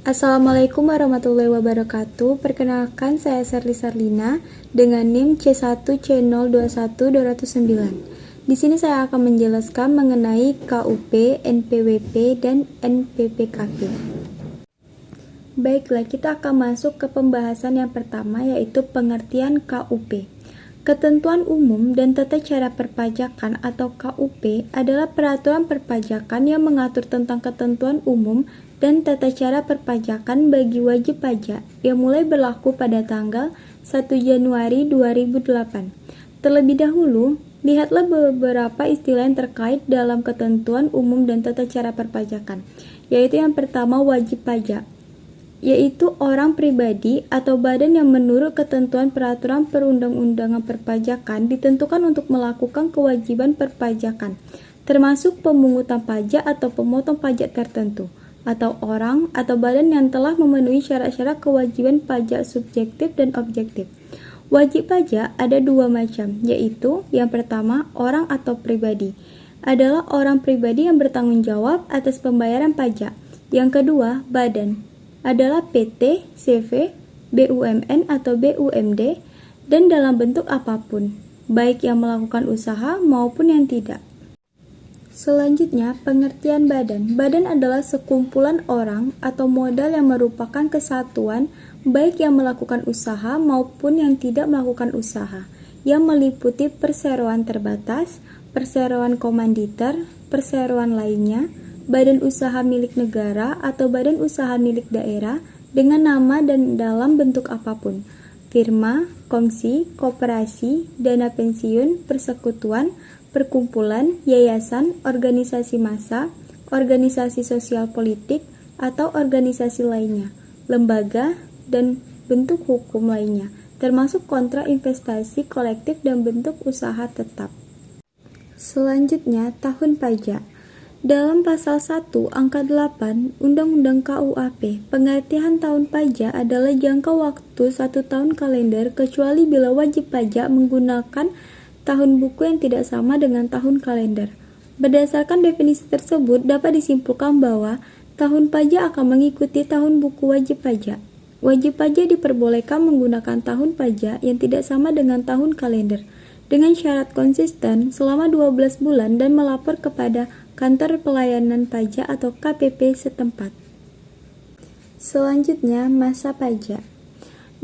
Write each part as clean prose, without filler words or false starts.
Assalamualaikum warahmatullahi wabarakatuh. Perkenalkan, saya Serli Sarlina dengan NIM C1C021209. Di sini saya akan menjelaskan mengenai KUP, NPWP, dan NPPKP. Baiklah, kita akan masuk ke pembahasan yang pertama, yaitu pengertian KUP. Ketentuan Umum dan Tata Cara Perpajakan atau KUP adalah peraturan perpajakan yang mengatur tentang ketentuan umum dan tata cara perpajakan bagi wajib pajak yang mulai berlaku pada tanggal 1 Januari 2008. Terlebih dahulu, lihatlah beberapa istilah yang terkait dalam ketentuan umum dan tata cara perpajakan, yaitu yang pertama wajib pajak, yaitu orang pribadi atau badan yang menurut ketentuan peraturan perundang-undangan perpajakan ditentukan untuk melakukan kewajiban perpajakan, termasuk pemungutan pajak atau pemotong pajak tertentu, atau orang atau badan yang telah memenuhi syarat-syarat kewajiban pajak subjektif dan objektif. Wajib pajak ada dua macam, yaitu yang pertama, orang atau pribadi, adalah orang pribadi yang bertanggung jawab atas pembayaran pajak. Yang kedua, badan, adalah PT, CV, BUMN atau BUMD, dan dalam bentuk apapun, baik yang melakukan usaha maupun yang tidak. Selanjutnya, pengertian badan. Badan adalah sekumpulan orang atau modal yang merupakan kesatuan baik yang melakukan usaha maupun yang tidak melakukan usaha, yang meliputi perseroan terbatas, perseroan komanditer, perseroan lainnya, badan usaha milik negara atau badan usaha milik daerah dengan nama dan dalam bentuk apapun, firma, kongsi, koperasi, dana pensiun, persekutuan, perkumpulan, yayasan, organisasi massa, organisasi sosial politik, atau organisasi lainnya, lembaga, dan bentuk hukum lainnya, termasuk kontrak investasi kolektif dan bentuk usaha tetap. Selanjutnya, tahun pajak. Dalam pasal 1 angka 8 Undang-Undang KUAP, pengertian tahun pajak adalah jangka waktu 1 tahun kalender kecuali bila wajib pajak menggunakan tahun buku yang tidak sama dengan tahun kalender. Berdasarkan definisi tersebut, dapat disimpulkan bahwa tahun pajak akan mengikuti tahun buku wajib pajak. Wajib pajak diperbolehkan menggunakan tahun pajak yang tidak sama dengan tahun kalender, dengan syarat konsisten selama 12 bulan dan melapor kepada Kantor Pelayanan Pajak atau KPP setempat. Selanjutnya, masa pajak.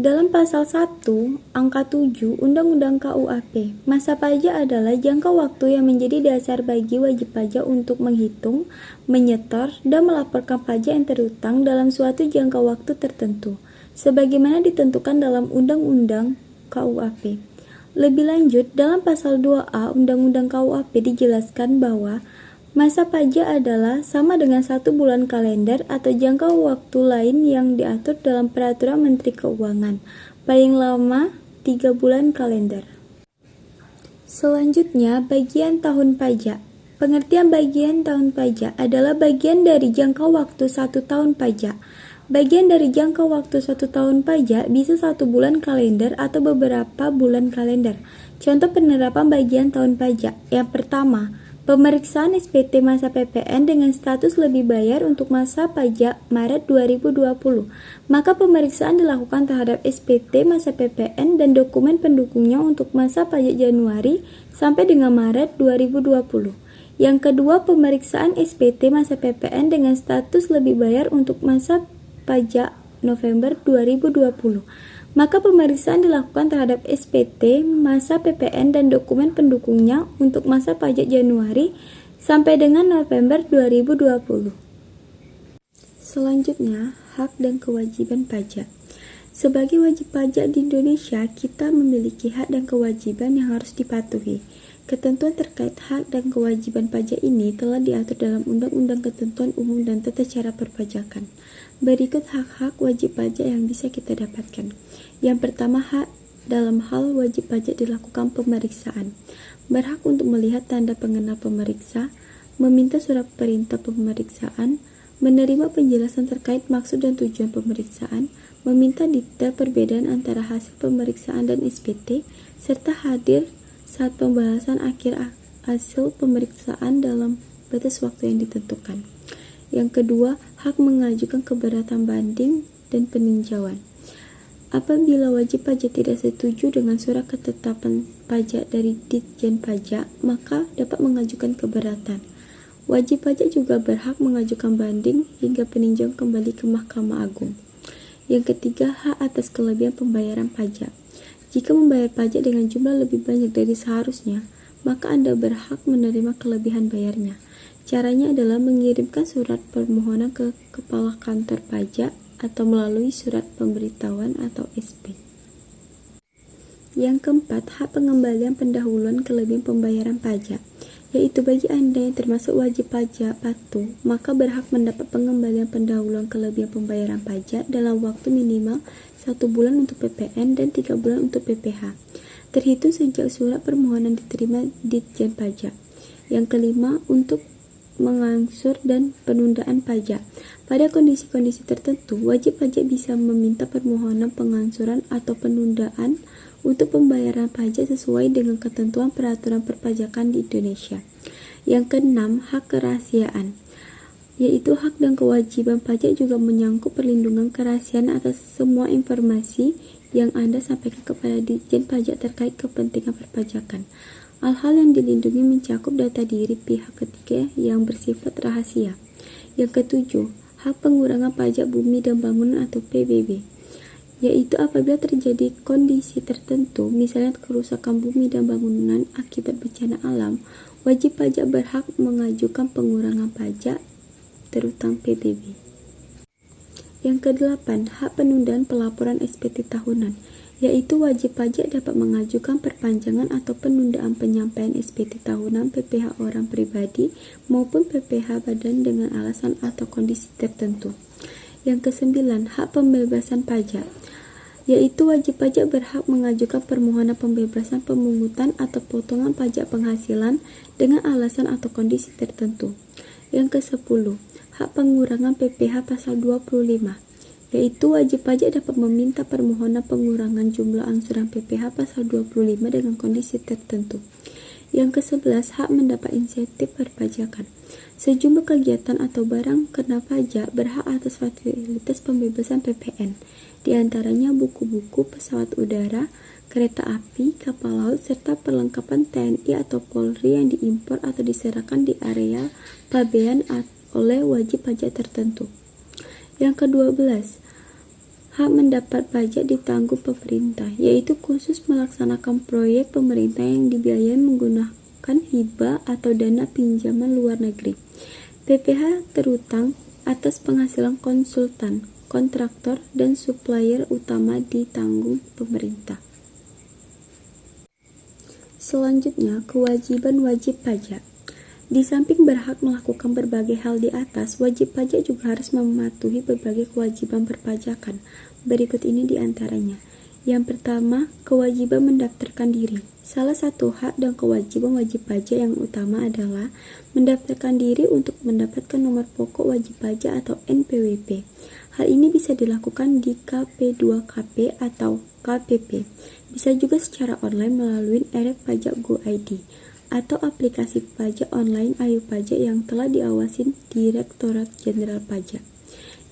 Dalam pasal 1 angka 7 Undang-Undang KUAP, masa pajak adalah jangka waktu yang menjadi dasar bagi wajib pajak untuk menghitung, menyetor, dan melaporkan pajak yang terhutang dalam suatu jangka waktu tertentu, sebagaimana ditentukan dalam Undang-Undang KUAP. Lebih lanjut, dalam pasal 2A Undang-Undang KUAP dijelaskan bahwa masa pajak adalah sama dengan 1 bulan kalender atau jangka waktu lain yang diatur dalam Peraturan Menteri Keuangan, paling lama 3 bulan kalender. Selanjutnya, bagian tahun pajak. Pengertian bagian tahun pajak adalah bagian dari jangka waktu 1 tahun pajak. Bagian dari jangka waktu 1 tahun pajak bisa 1 bulan kalender atau beberapa bulan kalender. Contoh penerapan bagian tahun pajak. Yang pertama, pemeriksaan SPT masa PPN dengan status lebih bayar untuk masa pajak Maret 2020. Maka pemeriksaan dilakukan terhadap SPT masa PPN dan dokumen pendukungnya untuk masa pajak Januari sampai dengan Maret 2020. Yang kedua, pemeriksaan SPT masa PPN dengan status lebih bayar untuk masa pajak November 2020. Maka pemeriksaan dilakukan terhadap SPT, masa PPN, dan dokumen pendukungnya untuk masa pajak Januari sampai dengan November 2020. Selanjutnya, hak dan kewajiban pajak. Sebagai wajib pajak di Indonesia, kita memiliki hak dan kewajiban yang harus dipatuhi. Ketentuan terkait hak dan kewajiban pajak ini telah diatur dalam Undang-Undang Ketentuan Umum dan Tata Cara Perpajakan. Berikut hak-hak wajib pajak yang bisa kita dapatkan. Yang pertama, hak dalam hal wajib pajak dilakukan pemeriksaan. Berhak untuk melihat tanda pengenal pemeriksa, meminta surat perintah pemeriksaan, menerima penjelasan terkait maksud dan tujuan pemeriksaan, meminta detail perbedaan antara hasil pemeriksaan dan SPT, serta hadir saat pembahasan akhir hasil pemeriksaan dalam batas waktu yang ditentukan. Yang kedua, hak mengajukan keberatan banding dan peninjauan. Apabila wajib pajak tidak setuju dengan surat ketetapan pajak dari Ditjen Pajak, maka dapat mengajukan keberatan. Wajib pajak juga berhak mengajukan banding hingga peninjauan kembali ke Mahkamah Agung. Yang ketiga, hak atas kelebihan pembayaran pajak. Jika membayar pajak dengan jumlah lebih banyak dari seharusnya, maka Anda berhak menerima kelebihan bayarnya. Caranya adalah mengirimkan surat permohonan ke Kepala Kantor Pajak atau melalui surat pemberitahuan atau SP. Yang keempat, hak pengembalian pendahuluan kelebihan pembayaran pajak, yaitu bagi Anda yang termasuk wajib pajak patuh, maka berhak mendapat pengembalian pendahuluan kelebihan pembayaran pajak dalam waktu minimal 1 bulan untuk PPN dan 3 bulan untuk PPH, terhitung sejak surat permohonan diterima Ditjen Pajak. Yang kelima, untuk mengangsur dan penundaan pajak. Pada kondisi-kondisi tertentu, wajib pajak bisa meminta permohonan pengangsuran atau penundaan untuk pembayaran pajak sesuai dengan ketentuan peraturan perpajakan di Indonesia. Yang keenam, hak kerahasiaan, yaitu hak dan kewajiban pajak juga menyangkut perlindungan kerahasiaan atas semua informasi yang Anda sampaikan kepada Ditjen Pajak terkait kepentingan perpajakan. Hal-hal yang dilindungi mencakup data diri pihak ketiga yang bersifat rahasia. Yang ketujuh, hak pengurangan pajak bumi dan bangunan atau PBB, yaitu apabila terjadi kondisi tertentu, misalnya kerusakan bumi dan bangunan akibat bencana alam, wajib pajak berhak mengajukan pengurangan pajak, terutama PBB. Yang kedelapan, hak penundaan pelaporan SPT tahunan, yaitu wajib pajak dapat mengajukan perpanjangan atau penundaan penyampaian SPT tahunan PPh orang pribadi maupun PPh badan dengan alasan atau kondisi tertentu. Yang kesembilan, hak pembebasan pajak, yaitu wajib pajak berhak mengajukan permohonan pembebasan pemungutan atau potongan pajak penghasilan dengan alasan atau kondisi tertentu. Yang kesepuluh, hak pengurangan PPh pasal 25, yaitu wajib pajak dapat meminta permohonan pengurangan jumlah angsuran PPh pasal 25 dengan kondisi tertentu. Yang ke-11, hak mendapat insentif perpajakan. Sejumlah kegiatan atau barang kena pajak berhak atas fasilitas pembebasan PPN, di antaranya buku-buku, pesawat udara, kereta api, kapal laut, serta perlengkapan TNI atau Polri yang diimpor atau diserahkan di area pabean oleh wajib pajak tertentu. Yang ke-12, hak mendapat pajak ditanggung pemerintah, yaitu khusus melaksanakan proyek pemerintah yang dibiayai menggunakan hibah atau dana pinjaman luar negeri. PPh terutang atas penghasilan konsultan, kontraktor, dan supplier utama ditanggung pemerintah. Selanjutnya, kewajiban wajib pajak. Di samping berhak melakukan berbagai hal di atas, wajib pajak juga harus mematuhi berbagai kewajiban perpajakan. Berikut ini di antaranya. Yang pertama, kewajiban mendaftarkan diri. Salah satu hak dan kewajiban wajib pajak yang utama adalah mendaftarkan diri untuk mendapatkan nomor pokok wajib pajak atau NPWP. Hal ini bisa dilakukan di KP2KP atau KPP. Bisa juga secara online melalui e-pajak Go.id atau aplikasi pajak online Ayo Pajak yang telah diawasi Direktorat Jenderal Pajak.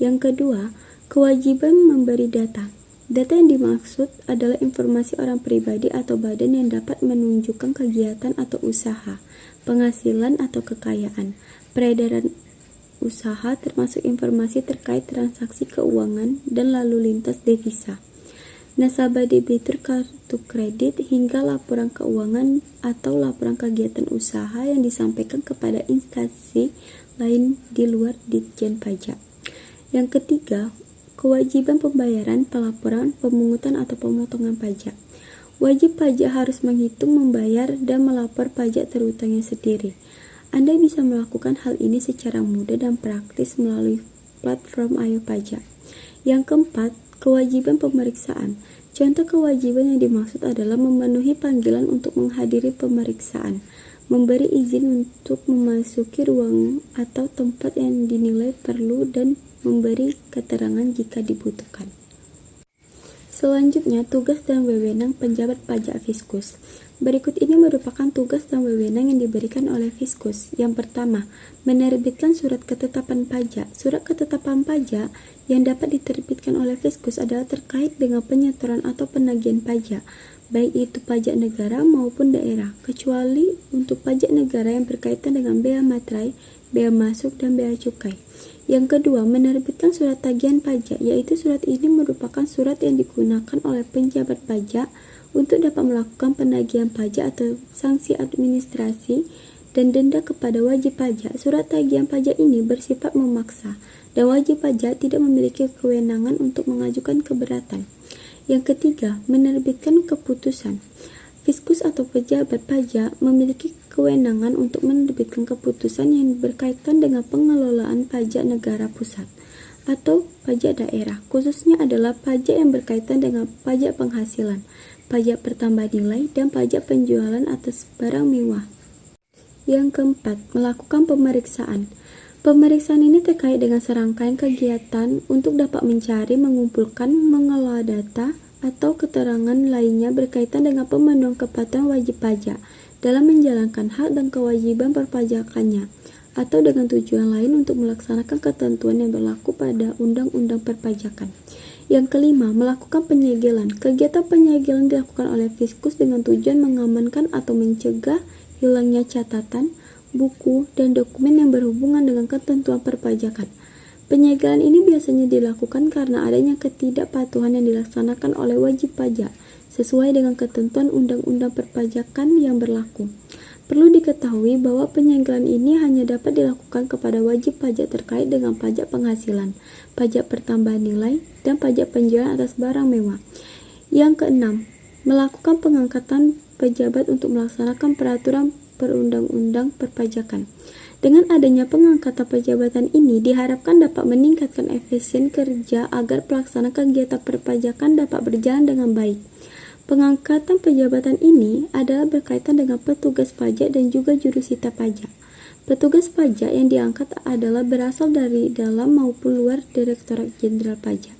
Yang kedua, kewajiban memberi data. Data yang dimaksud adalah informasi orang pribadi atau badan yang dapat menunjukkan kegiatan atau usaha, penghasilan atau kekayaan, peredaran usaha termasuk informasi terkait transaksi keuangan dan lalu lintas devisa, nasabah debitur kartu kredit hingga laporan keuangan atau laporan kegiatan usaha yang disampaikan kepada instansi lain di luar Ditjen Pajak. Yang ketiga, kewajiban pembayaran, pelaporan, pemungutan atau pemotongan pajak. Wajib pajak harus menghitung, membayar, dan melapor pajak terutangnya sendiri. Anda bisa melakukan hal ini secara mudah dan praktis melalui platform Ayo Pajak. Yang keempat, kewajiban pemeriksaan. Contoh kewajiban yang dimaksud adalah memenuhi panggilan untuk menghadiri pemeriksaan, memberi izin untuk memasuki ruang atau tempat yang dinilai perlu, dan memberi keterangan jika dibutuhkan. Selanjutnya, tugas dan wewenang penjabat pajak Fiskus. Berikut ini merupakan tugas dan wewenang yang diberikan oleh Fiskus. Yang pertama, menerbitkan surat ketetapan pajak. Surat ketetapan pajak yang dapat diterbitkan oleh Fiskus adalah terkait dengan penyetoran atau penagihan pajak, baik itu pajak negara maupun daerah, kecuali untuk pajak negara yang berkaitan dengan bea materai, bea masuk, dan bea cukai. Yang kedua, menerbitkan surat tagihan pajak, yaitu surat ini merupakan surat yang digunakan oleh penjabat pajak untuk dapat melakukan penagihan pajak atau sanksi administrasi dan denda kepada wajib pajak. Surat tagihan pajak ini bersifat memaksa, dan wajib pajak tidak memiliki kewenangan untuk mengajukan keberatan. Yang ketiga, menerbitkan keputusan. Fiskus atau pejabat pajak memiliki kewenangan untuk menerbitkan keputusan yang berkaitan dengan pengelolaan pajak negara pusat atau pajak daerah, khususnya adalah pajak yang berkaitan dengan pajak penghasilan, pajak pertambahan nilai, dan pajak penjualan atas barang mewah. Yang keempat, melakukan pemeriksaan. Pemeriksaan ini terkait dengan serangkaian kegiatan untuk dapat mencari, mengumpulkan, mengelola data, atau keterangan lainnya berkaitan dengan pemenuhan kepatuhan wajib pajak dalam menjalankan hak dan kewajiban perpajakannya, atau dengan tujuan lain untuk melaksanakan ketentuan yang berlaku pada Undang-Undang Perpajakan. Yang kelima, melakukan penyegelan. Kegiatan penyegelan dilakukan oleh Fiskus dengan tujuan mengamankan atau mencegah hilangnya catatan, buku, dan dokumen yang berhubungan dengan ketentuan perpajakan. Penyegelan ini biasanya dilakukan karena adanya ketidakpatuhan yang dilaksanakan oleh wajib pajak sesuai dengan ketentuan Undang-Undang Perpajakan yang berlaku. Perlu diketahui bahwa penyegelan ini hanya dapat dilakukan kepada wajib pajak terkait dengan pajak penghasilan, pajak pertambahan nilai, dan pajak penjualan atas barang mewah. Yang keenam, melakukan pengangkatan pejabat untuk melaksanakan peraturan perundang-undang perpajakan. Dengan adanya pengangkatan pejabatan ini diharapkan dapat meningkatkan efisien kerja agar pelaksanaan kegiatan perpajakan dapat berjalan dengan baik. Pengangkatan pejabatan ini adalah berkaitan dengan petugas pajak dan juga jurusita pajak. Petugas pajak yang diangkat adalah berasal dari dalam maupun luar Direktorat Jenderal Pajak.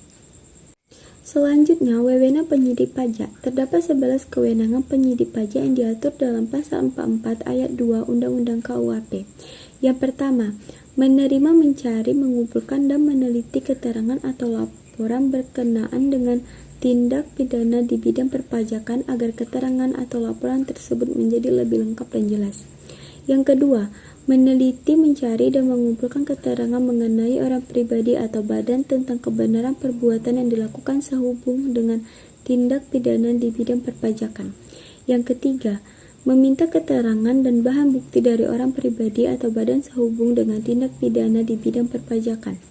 Selanjutnya, wewenang penyidik pajak. Terdapat 11 kewenangan penyidik pajak yang diatur dalam Pasal 44 Ayat 2 Undang-Undang KUHP. Yang pertama, menerima, mencari, mengumpulkan, dan meneliti keterangan atau laporan berkenaan dengan tindak pidana di bidang perpajakan agar keterangan atau laporan tersebut menjadi lebih lengkap dan jelas. Yang kedua, meneliti, mencari, dan mengumpulkan keterangan mengenai orang pribadi atau badan tentang kebenaran perbuatan yang dilakukan sehubung dengan tindak pidana di bidang perpajakan. Yang ketiga, meminta keterangan dan bahan bukti dari orang pribadi atau badan sehubung dengan tindak pidana di bidang perpajakan.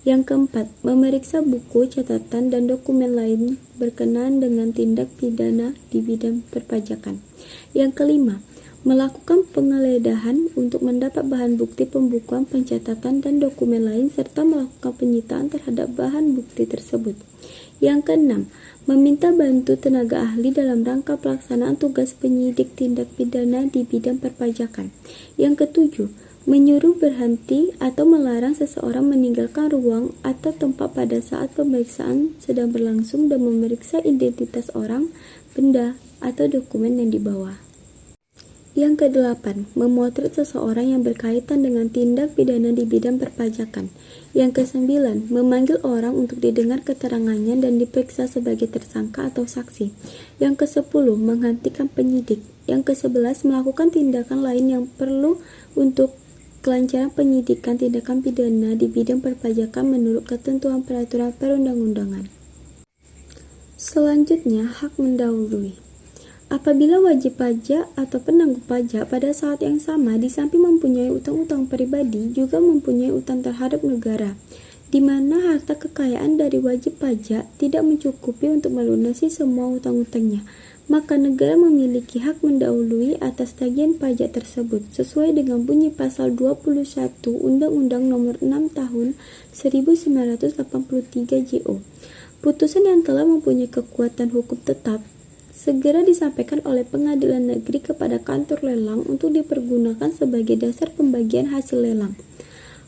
Yang keempat, memeriksa buku, catatan, dan dokumen lain berkenaan dengan tindak pidana di bidang perpajakan. Yang kelima, melakukan penggeledahan untuk mendapat bahan bukti pembukuan, pencatatan, dan dokumen lain serta melakukan penyitaan terhadap bahan bukti tersebut. Yang keenam, meminta bantu tenaga ahli dalam rangka pelaksanaan tugas penyidik tindak pidana di bidang perpajakan. Yang ketujuh, menyuruh berhenti atau melarang seseorang meninggalkan ruang atau tempat pada saat pemeriksaan sedang berlangsung dan memeriksa identitas orang, benda, atau dokumen yang dibawa. Yang kedelapan, memotret seseorang yang berkaitan dengan tindak pidana di bidang perpajakan. Yang kesembilan, memanggil orang untuk didengar keterangannya dan diperiksa sebagai tersangka atau saksi. Yang kesepuluh, menghentikan penyidik. Yang kesebelas, melakukan tindakan lain yang perlu untuk kelancaran penyidikan tindakan pidana di bidang perpajakan menurut ketentuan peraturan perundang-undangan. Selanjutnya, hak mendahului. Apabila wajib pajak atau penanggung pajak pada saat yang sama di samping mempunyai utang-utang pribadi juga mempunyai utang terhadap negara, di mana harta kekayaan dari wajib pajak tidak mencukupi untuk melunasi semua utang-utangnya, maka negara memiliki hak mendahului atas tagihan pajak tersebut sesuai dengan bunyi pasal 21 Undang-Undang Nomor 6 Tahun 1983 JO. Putusan yang telah mempunyai kekuatan hukum tetap segera disampaikan oleh pengadilan negeri kepada kantor lelang untuk dipergunakan sebagai dasar pembagian hasil lelang.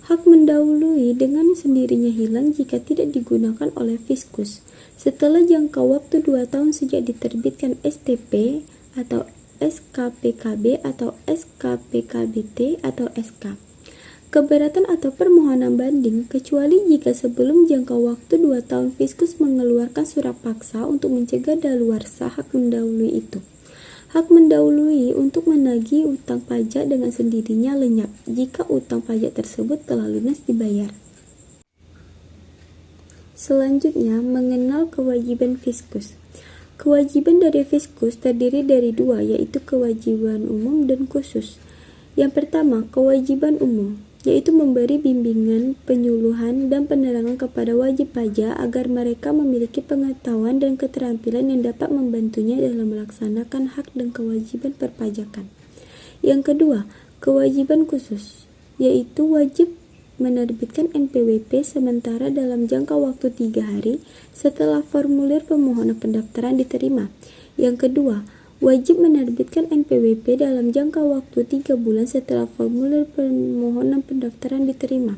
Hak mendahului dengan sendirinya hilang jika tidak digunakan oleh fiskus. Setelah jangka waktu 2 tahun sejak diterbitkan STP atau SKPKB atau SKPKBT atau SK. Keberatan atau permohonan banding, kecuali jika sebelum jangka waktu 2 tahun fiskus mengeluarkan surat paksa untuk mencegah daluarsa hak mendahului itu. Hak mendahului untuk menagih utang pajak dengan sendirinya lenyap jika utang pajak tersebut telah lunas dibayar. Selanjutnya, mengenal kewajiban fiskus. Kewajiban dari fiskus terdiri dari 2, yaitu kewajiban umum dan khusus. Yang pertama, kewajiban umum, yaitu memberi bimbingan, penyuluhan, dan penerangan kepada wajib pajak agar mereka memiliki pengetahuan dan keterampilan yang dapat membantunya dalam melaksanakan hak dan kewajiban perpajakan. Yang kedua, kewajiban khusus, yaitu wajib menerbitkan NPWP sementara dalam jangka waktu 3 hari setelah formulir permohonan pendaftaran diterima. Yang kedua, wajib menerbitkan NPWP dalam jangka waktu 3 bulan setelah formulir permohonan pendaftaran diterima.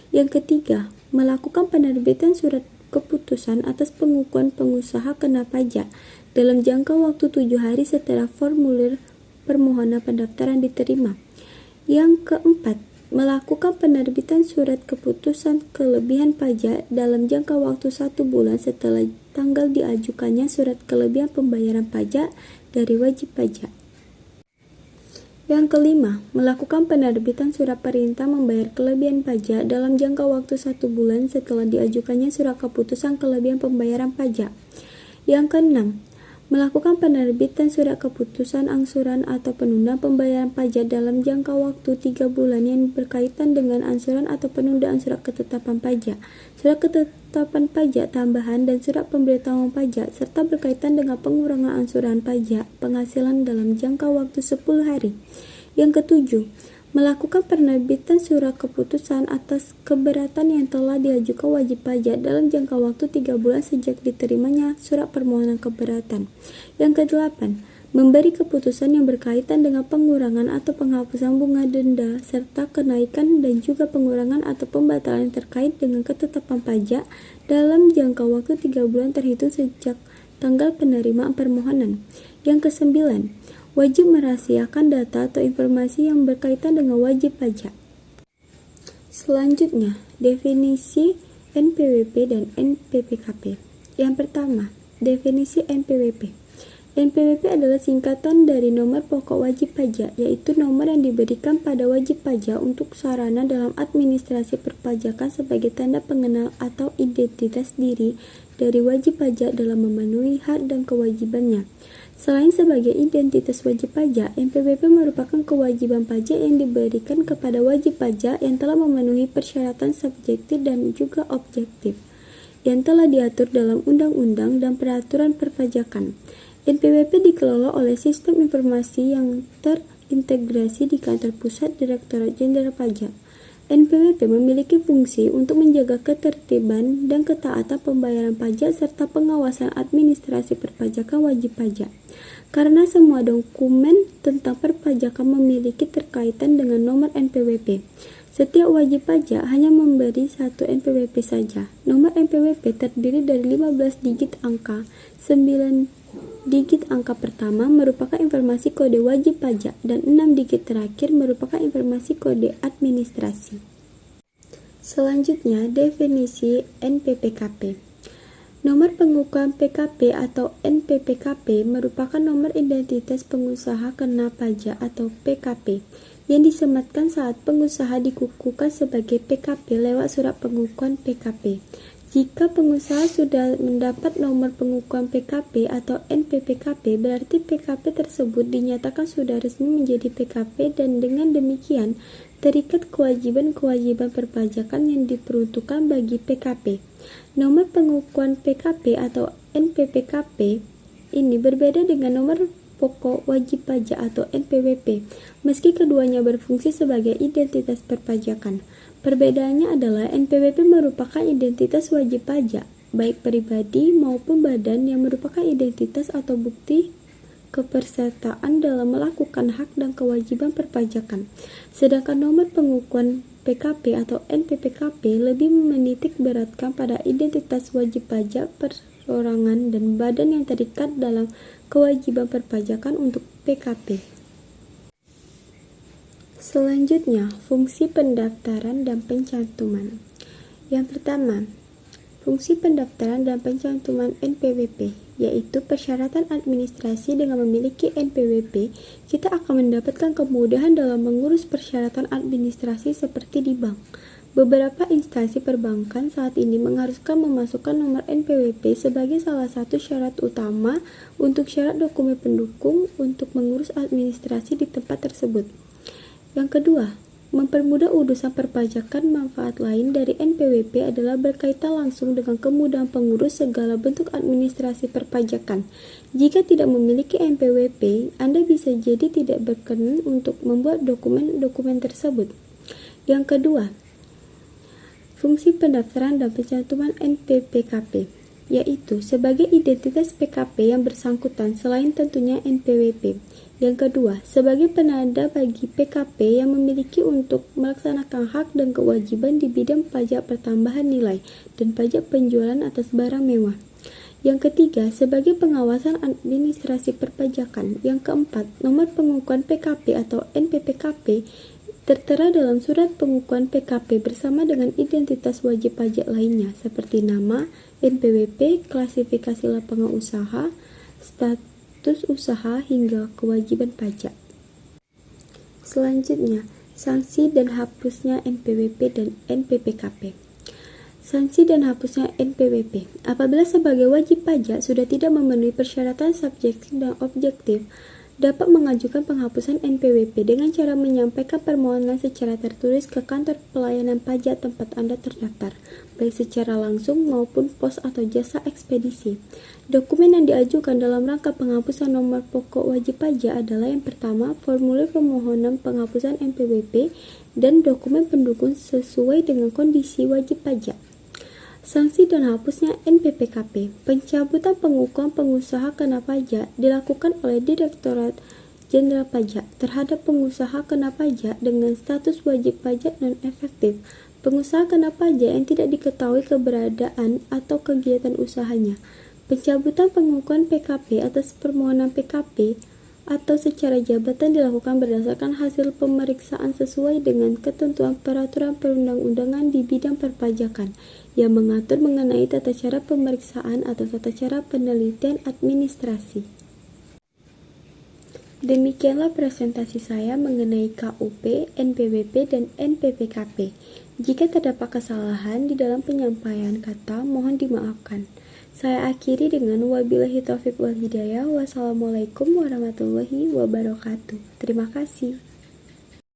Yang ketiga, melakukan penerbitan surat keputusan atas pengukuhan pengusaha kena pajak dalam jangka waktu 7 hari setelah formulir permohonan pendaftaran diterima. Yang keempat, melakukan penerbitan surat keputusan kelebihan pajak dalam jangka waktu 1 bulan setelah tanggal diajukannya surat kelebihan pembayaran pajak dari wajib pajak. Yang kelima, melakukan penerbitan surat perintah membayar kelebihan pajak dalam jangka waktu 1 bulan setelah diajukannya surat keputusan kelebihan pembayaran pajak. Yang keenam, melakukan penerbitan surat keputusan angsuran atau penundaan pembayaran pajak dalam jangka waktu 3 bulan yang berkaitan dengan angsuran atau penundaan surat ketetapan pajak, surat ketetapan pajak tambahan, dan surat pemberitahuan pajak, serta berkaitan dengan pengurangan angsuran pajak penghasilan dalam jangka waktu 10 hari. Yang ketujuh, melakukan penerbitan surat keputusan atas keberatan yang telah diajukan wajib pajak dalam jangka waktu 3 bulan sejak diterimanya surat permohonan keberatan. Yang kedelapan, memberi keputusan yang berkaitan dengan pengurangan atau penghapusan bunga denda serta kenaikan dan juga pengurangan atau pembatalan terkait dengan ketetapan pajak dalam jangka waktu 3 bulan terhitung sejak tanggal penerimaan permohonan. Yang kesembilan, wajib merahasiakan data atau informasi yang berkaitan dengan wajib pajak. Selanjutnya, definisi NPWP dan NPPKP. Yang pertama, definisi NPWP. NPWP adalah singkatan dari nomor pokok wajib pajak, yaitu nomor yang diberikan pada wajib pajak untuk sarana dalam administrasi perpajakan sebagai tanda pengenal atau identitas diri dari wajib pajak dalam memenuhi hak dan kewajibannya. Selain sebagai identitas wajib pajak, NPWP merupakan kewajiban pajak yang diberikan kepada wajib pajak yang telah memenuhi persyaratan subjektif dan juga objektif yang telah diatur dalam undang-undang dan peraturan perpajakan. NPWP dikelola oleh sistem informasi yang terintegrasi di kantor pusat Direktorat Jenderal Pajak. NPWP memiliki fungsi untuk menjaga ketertiban dan ketaatan pembayaran pajak serta pengawasan administrasi perpajakan wajib pajak. Karena semua dokumen tentang perpajakan memiliki terkaitan dengan nomor NPWP, setiap wajib pajak hanya memberi satu NPWP saja. Nomor NPWP terdiri dari 15 digit angka, 9 digit angka pertama merupakan informasi kode wajib pajak, dan 6 digit terakhir merupakan informasi kode administrasi. Selanjutnya, definisi NPPKP. Nomor pengukuhan PKP atau NPPKP merupakan nomor identitas pengusaha kena pajak atau PKP yang disematkan saat pengusaha dikukuhkan sebagai PKP lewat surat pengukuhan PKP. Jika pengusaha sudah mendapat nomor pengukuhan PKP atau NPPKP, berarti PKP tersebut dinyatakan sudah resmi menjadi PKP dan dengan demikian terikat kewajiban-kewajiban perpajakan yang diperuntukkan bagi PKP. Nomor pengukuhan PKP atau NPPKP ini berbeda dengan nomor pokok wajib pajak atau NPWP, meski keduanya berfungsi sebagai identitas perpajakan. Perbedaannya adalah NPWP merupakan identitas wajib pajak, baik pribadi maupun badan yang merupakan identitas atau bukti kepesertaan dalam melakukan hak dan kewajiban perpajakan. Sedangkan nomor pengukuhan PKP atau NPPKP lebih menitik beratkan pada identitas wajib pajak perorangan dan badan yang terikat dalam kewajiban perpajakan untuk PKP. Selanjutnya, fungsi pendaftaran dan pencantuman. Yang pertama, fungsi pendaftaran dan pencantuman NPWP, yaitu persyaratan administrasi. Dengan memiliki NPWP, kita akan mendapatkan kemudahan dalam mengurus persyaratan administrasi seperti di bank. Beberapa instansi perbankan saat ini mengharuskan memasukkan nomor NPWP sebagai salah satu syarat utama untuk syarat dokumen pendukung untuk mengurus administrasi di tempat tersebut. Yang kedua, mempermudah urusan perpajakan. Manfaat lain dari NPWP adalah berkaitan langsung dengan kemudahan pengurus segala bentuk administrasi perpajakan. Jika tidak memiliki NPWP, Anda bisa jadi tidak berkenan untuk membuat dokumen-dokumen tersebut. Yang kedua, fungsi pendaftaran dan pencantuman NPPKP, yaitu sebagai identitas PKP yang bersangkutan selain tentunya NPWP. Yang kedua, sebagai penanda bagi PKP yang memiliki untuk melaksanakan hak dan kewajiban di bidang pajak pertambahan nilai dan pajak penjualan atas barang mewah. Yang ketiga, sebagai pengawasan administrasi perpajakan. Yang keempat, nomor pengukuhan PKP atau NPPKP tertera dalam surat pengukuhan PKP bersama dengan identitas wajib pajak lainnya seperti nama, NPWP, klasifikasi lapangan usaha, status usaha, hingga kewajiban pajak. Selanjutnya, sanksi dan hapusnya NPWP dan NPPKP. Sanksi dan hapusnya NPWP. Apabila sebagai wajib pajak sudah tidak memenuhi persyaratan subjektif dan objektif, dapat mengajukan penghapusan NPWP dengan cara menyampaikan permohonan secara tertulis ke kantor pelayanan pajak tempat Anda terdaftar, baik secara langsung maupun pos atau jasa ekspedisi. Dokumen yang diajukan dalam rangka penghapusan nomor pokok wajib pajak adalah yang pertama, formulir permohonan penghapusan NPWP dan dokumen pendukung sesuai dengan kondisi wajib pajak. Sanksi dan hapusnya NPPKP. Pencabutan pengukuhan pengusaha kena pajak dilakukan oleh Direktorat Jenderal Pajak terhadap pengusaha kena pajak dengan status wajib pajak non-efektif. Pengusaha kena pajak yang tidak diketahui keberadaan atau kegiatan usahanya. Pencabutan pengukuhan PKP atas permohonan PKP atau secara jabatan dilakukan berdasarkan hasil pemeriksaan sesuai dengan ketentuan peraturan perundang-undangan di bidang perpajakan yang mengatur mengenai tata cara pemeriksaan atau tata cara penelitian administrasi. Demikianlah presentasi saya mengenai KUP, NPWP, dan NPPKP. Jika terdapat kesalahan di dalam penyampaian kata, mohon dimaafkan. Saya akhiri dengan wabillahi taufiq wal hidayah. Wassalamualaikum warahmatullahi wabarakatuh. Terima kasih.